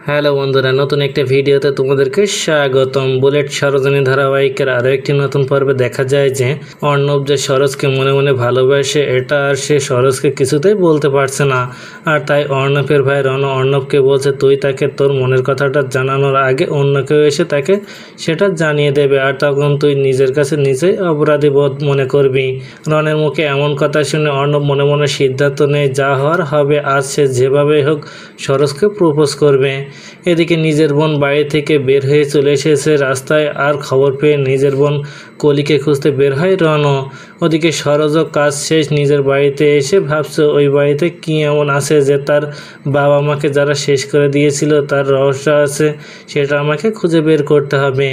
Hello বন্ধুরা, নতুন একটা ভিডিওতে তোমাদেরকে স্বাগতম। বুলেট সরোজিনী ধারাবাহিকের আরও একটি নতুন পর্বে দেখা যায় যে অর্ণব যে সরোজকে মনে মনে ভালোবাসে এটা আর সে সরোজকে কিছুতেই বলতে পারছে না। আর তাই অর্ণবের ভাই রণ অর্ণবকে বলছে তুই তাকে তোর মনের কথাটা জানানোর আগে অন্য কেউ এসে তাকে সেটা জানিয়ে দেবে, আর তখন তুই নিজের কাছে নিজেই অপরাধী বোধ মনে করবি। রণের মুখে এমন কথা শুনে অর্ণব মনে মনে সিদ্ধান্ত নেয় যা হওয়ার হবে, আজ সে যেভাবেই হোক সরোজকে প্রপোজ করবে। এদিকে নিজের বোন বাড়ি থেকে বের হয়ে চলে এসেছে রাস্তায়, আর খবর পেয়ে নিজের বোন কলিকে খুঁজতে বের হয় রণ। ওদিকে সরোজও কাজ শেষ নিজের বাড়িতে এসে ভাবছে ওই বাড়িতে কী এমন আছে যে তার বাবা মাকে যারা শেষ করে দিয়েছিল তার রহস্য আছে, সেটা আমাকে খুঁজে বের করতে হবে।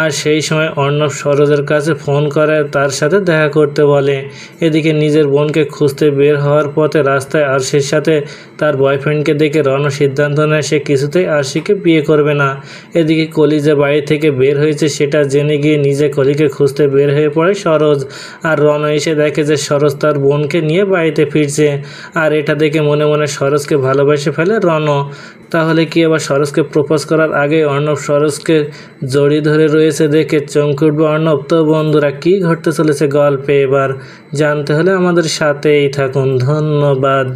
আর সেই সময় অর্ণব সরোজের কাছে ফোন করে তার সাথে দেখা করতে বলে। এদিকে নিজের বোনকে খুঁজতে বের হওয়ার পথে রাস্তায় আরশির সাথে তার বয়ফ্রেন্ডকে দেখে রণ সিদ্ধান্ত নেয় সে কিছুতেই আরশিকে বিয়ে করবে না। এদিকে কলি যে বাড়ি থেকে বের হয়েছে সেটা জেনে গিয়ে নিজে কলিকে খুঁজতে বের হয়ে পড়ে সরোজ। আর রণ এসে দেখে যে সরোজ তার বোনকে নিয়ে বাড়িতে ফিরছে, আর এটা দেখে মনে মনে সরোজকে ভালোবেসে ফেলে রণ। তাহলে কি আবার সরোজকে প্রপোজ করার আগে অর্ণব সরোজকে জড়িয়ে ধরে রয়েছে দেখে চমকে উঠবে অর্ণব। তো বন্ধুরা, কি ঘটতে চলেছে গল্পে এবার জানতে হলে আমাদের সাথেই থাকুন। ধন্যবাদ।